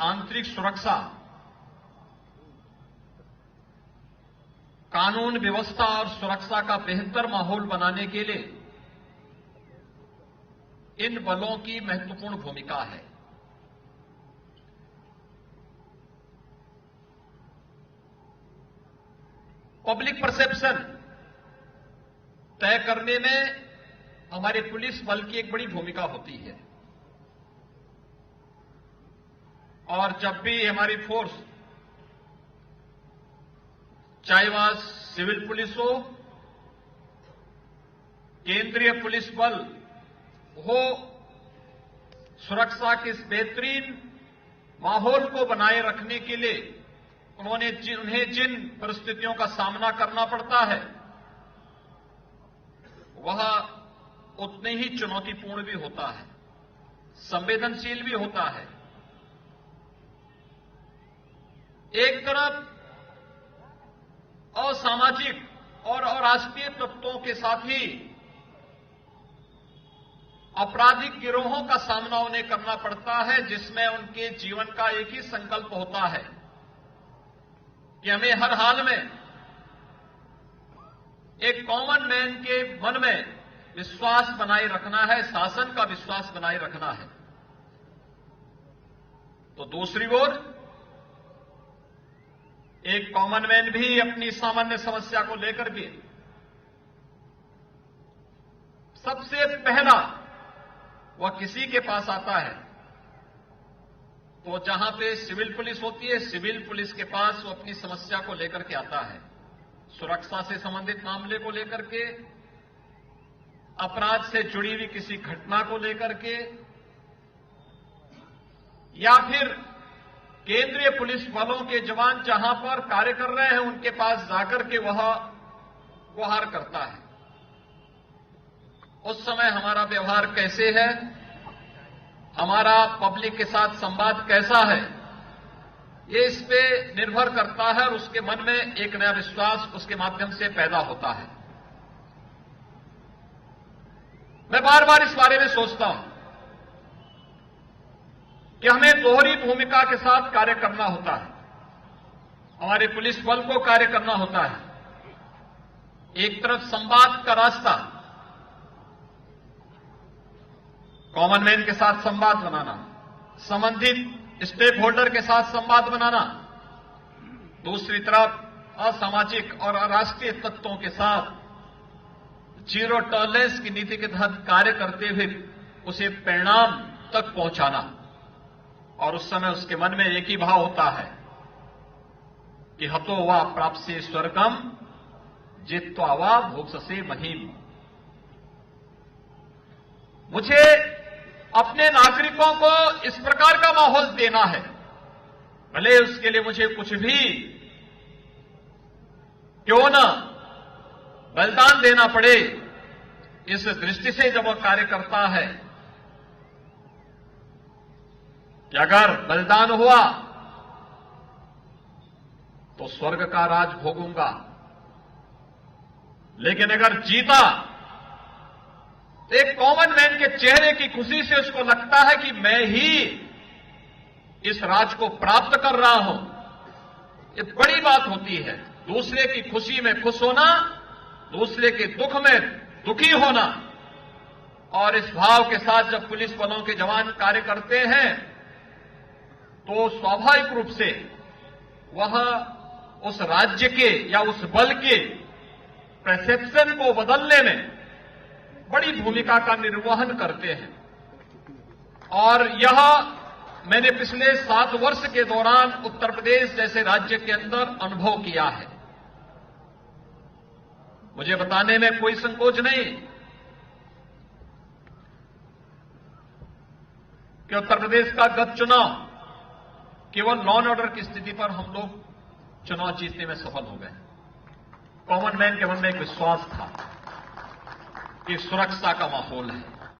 आंतरिक सुरक्षा, कानून व्यवस्था और सुरक्षा का बेहतर माहौल बनाने के लिए इन बलों की महत्वपूर्ण भूमिका है। पब्लिक परसेप्शन तय करने में हमारे पुलिस बल की एक बड़ी भूमिका होती है और जब भी हमारी फोर्स, चाहे वह सिविल पुलिस हो, केंद्रीय पुलिस बल हो, सुरक्षा के इस बेहतरीन माहौल को बनाए रखने के लिए उन्हें जिन परिस्थितियों का सामना करना पड़ता है वह उतने ही चुनौतीपूर्ण भी होता है, संवेदनशील भी होता है। एक तरफ असामाजिक और अराष्ट्रीय तत्वों के साथ ही आपराधिक गिरोहों का सामना उन्हें करना पड़ता है, जिसमें उनके जीवन का एक ही संकल्प होता है कि हमें हर हाल में एक कॉमन मैन के मन में विश्वास बनाए रखना है, शासन का विश्वास बनाए रखना है। तो दूसरी ओर एक कॉमन मैन भी अपनी सामान्य समस्या को लेकर के सबसे पहला वह किसी के पास आता है तो जहां पे सिविल पुलिस होती है, सिविल पुलिस के पास वो अपनी समस्या को लेकर के आता है, सुरक्षा से संबंधित मामले को लेकर के, अपराध से जुड़ी हुई किसी घटना को लेकर के, या फिर केंद्रीय पुलिस बलों के जवान जहां पर कार्य कर रहे हैं उनके पास जाकर के वह गुहार करता है। उस समय हमारा व्यवहार कैसे है, हमारा पब्लिक के साथ संवाद कैसा है, ये इस पे निर्भर करता है और उसके मन में एक नया विश्वास उसके माध्यम से पैदा होता है। मैं बार बार इस बारे में सोचता हूं कि हमें दोहरी भूमिका के साथ कार्य करना होता है, हमारे पुलिस बल को कार्य करना होता है। एक तरफ संवाद का रास्ता, कॉमन मैन के साथ संवाद बनाना, संबंधित स्टेक होल्डर के साथ संवाद बनाना, दूसरी तरफ असामाजिक और अराष्ट्रीय तत्वों के साथ जीरो टॉलरेंस की नीति के तहत कार्य करते हुए उसे परिणाम तक पहुंचाना। और उस समय उसके मन में एक ही भाव होता है कि हतो वा प्राप्स्ये स्वर्गम जित्वा वा भोक्ष्यसे महीम। मुझे अपने नागरिकों को इस प्रकार का माहौल देना है, भले उसके लिए मुझे कुछ भी क्यों न बलिदान देना पड़े। इस दृष्टि से जब वह कार्य करता है कि अगर बलिदान हुआ तो स्वर्ग का राज भोगूंगा, लेकिन अगर जीता एक कॉमन मैन के चेहरे की खुशी से उसको लगता है कि मैं ही इस राज को प्राप्त कर रहा हूं। ये बड़ी बात होती है, दूसरे की खुशी में खुश होना, दूसरे के दुख में दुखी होना। और इस भाव के साथ जब पुलिस बलों के जवान कार्य करते हैं तो स्वाभाविक रूप से वह उस राज्य के या उस बल के परसेप्शन को बदलने में बड़ी भूमिका का निर्वहन करते हैं। और यह मैंने पिछले 7 वर्ष के दौरान उत्तर प्रदेश जैसे राज्य के अंदर अनुभव किया है। मुझे बताने में कोई संकोच नहीं कि उत्तर प्रदेश का गत चुनाव केवल लॉ एंड ऑर्डर की स्थिति पर हम लोग चुनाव जीतने में सफल हो गए। कॉमन मैन के मन में एक विश्वास था कि सुरक्षा का माहौल है,